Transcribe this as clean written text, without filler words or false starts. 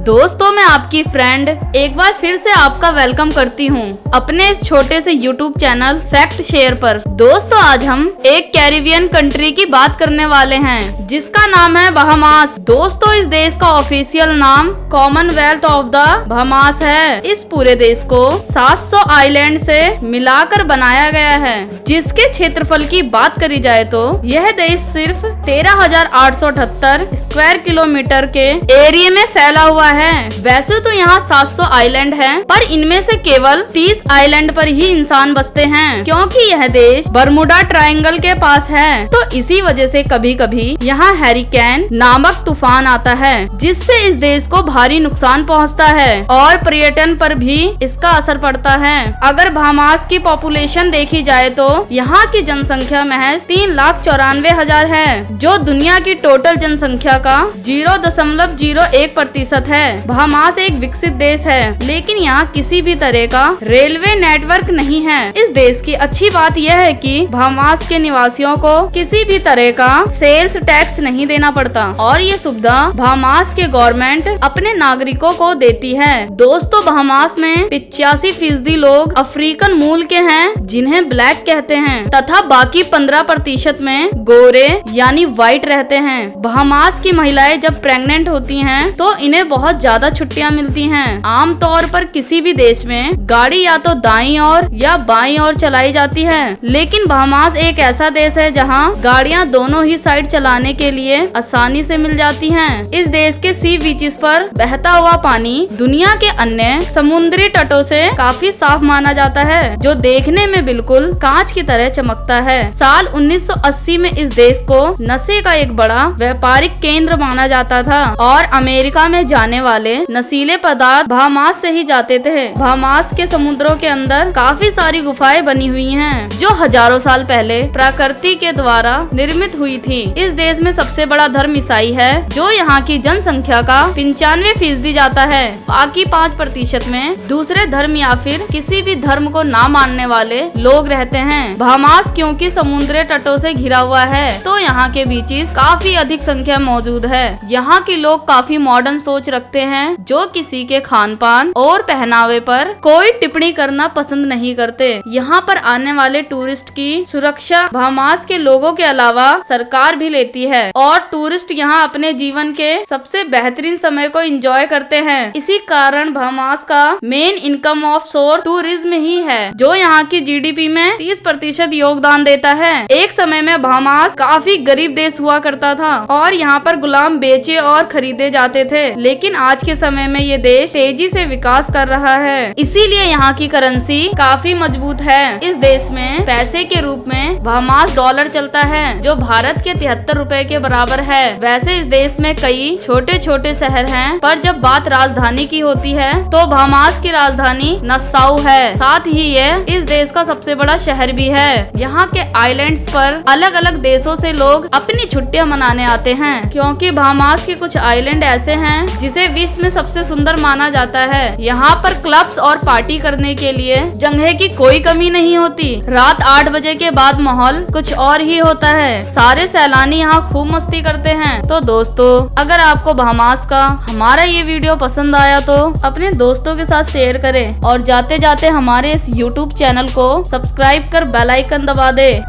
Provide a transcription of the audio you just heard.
दोस्तों मैं आपकी फ्रेंड एक बार फिर से आपका वेलकम करती हूँ अपने इस छोटे से यूट्यूब चैनल फैक्ट शेयर पर। दोस्तों आज हम एक कैरिबियन कंट्री की बात करने वाले हैं जिसका नाम है बहामास। दोस्तों इस देश का ऑफिशियल नाम कॉमनवेल्थ ऑफ द बहामास है। इस पूरे देश को 700 आइलैंड से मिलाकर बनाया गया है। जिसके क्षेत्रफल की बात करी जाए तो यह देश सिर्फ 13,878 स्क्वायर किलोमीटर के एरिया में फैला हुआ है। वैसे तो यहाँ 700 आइलैंड हैं, पर इनमें से केवल 30 आइलैंड पर ही इंसान बसते हैं क्योंकि यह देश बरमुडा ट्रायंगल के पास है। तो इसी वजह से कभी कभी यहाँ हैरिकेन नामक तूफान आता है जिससे इस देश को भारी नुकसान पहुँचता है और पर्यटन पर भी इसका असर पड़ता है। अगर बहामास की पॉपुलेशन देखी जाए तो यहाँ की जनसंख्या महज 3,94,000 है जो दुनिया की टोटल जनसंख्या का 0.01% है। बहामास एक विकसित देश है लेकिन यहाँ किसी भी तरह का रेलवे नेटवर्क नहीं है। इस देश की अच्छी बात यह है कि बहामास के निवासियों को किसी भी तरह का सेल्स टैक्स नहीं देना पड़ता और ये सुविधा बहामास के गवर्नमेंट अपने नागरिकों को देती है। दोस्तों बहामास में 85% लोग अफ्रीकन मूल के हैं जिन्हें ब्लैक कहते हैं तथा बाकी 15% में गोरे यानी व्हाइट रहते हैं। बहामास की महिलाएं जब प्रेग्नेंट होती हैं तो इन्हें बहुत ज्यादा छुट्टियां मिलती हैं। आमतौर पर किसी भी देश में गाड़ी या तो दाईं ओर या बाईं ओर चलाई जाती है, लेकिन बहामास एक ऐसा देश है जहां गाड़ियां दोनों ही साइड चलाने के लिए आसानी से मिल जाती हैं। इस देश के सी बीचेस पर बहता हुआ पानी दुनिया के अन्य समुद्री तटों से काफी साफ माना जाता है जो देखने में बिल्कुल कांच की तरह चमकता है। साल 1980 में इस देश को नशे का एक बड़ा व्यापारिक केंद्र माना जाता था और अमेरिका में जाने वाले नशीले पदार्थ बहामास से ही जाते थे। बहामास के समुद्रों के अंदर काफी सारी गुफाएं बनी हुई हैं जो हजारों साल पहले प्रकृति के द्वारा निर्मित हुई थी। इस देश में सबसे बड़ा धर्म ईसाई है जो यहाँ की जनसंख्या का 95% जाता है। बाकी 5% में दूसरे धर्म या फिर किसी भी धर्म को ना मानने वाले लोग रहते हैं। बहामास क्योंकि समुद्री तटों से घिरा हुआ है तो यहाँ के बीचेस काफी अधिक संख्या मौजूद है। यहाँ के लोग काफी मॉडर्न सोच रखते हैं जो किसी के खान पान और पहनावे पर कोई टिप्पणी करना पसंद नहीं करते। यहाँ पर आने वाले टूरिस्ट की सुरक्षा बहामास के लोगों के अलावा सरकार भी लेती है और टूरिस्ट यहाँ अपने जीवन के सबसे बेहतरीन समय को एंजॉय करते हैं। इसी कारण बहामास का main income of source tourism ही है जो यहाँ की जीडीपी में 30% योगदान देता है। एक समय में बहामास काफी गरीब देश हुआ करता था और यहाँ पर गुलाम बेचे और खरीदे जाते थे, लेकिन आज के समय में ये देश तेजी से विकास कर रहा है। इसीलिए यहाँ की करेंसी काफी मजबूत है। इस देश में पैसे के रूप में बहामास डॉलर चलता है जो भारत के 73 रुपए के बराबर है। वैसे इस देश में कई छोटे छोटे शहर हैं, पर जब बात राजधानी की होती है तो बहामास की राजधानी नसाउ है। साथ ही ये इस देश का सबसे बड़ा शहर भी है। यहाँ के आइलैंड्स पर अलग अलग देशों से लोग अपनी छुट्टियां मनाने आते हैं क्योंकि बहामास के कुछ आइलैंड ऐसे हैं जिसे विश्व में सबसे सुंदर माना जाता है। यहाँ पर क्लब्स और पार्टी करने के लिए जगह की कोई कमी नहीं होती। रात 8 बजे के बाद माहौल कुछ और ही होता है। सारे सैलानी यहाँ खूब मस्ती करते हैं। तो दोस्तों अगर आपको बहामास का हमारा ये वीडियो पसंद आया तो अपने दोस्तों के साथ शेयर करें और जाते जाते हमारे इस YouTube चैनल को सब्सक्राइब कर बेल आइकन दबा दे।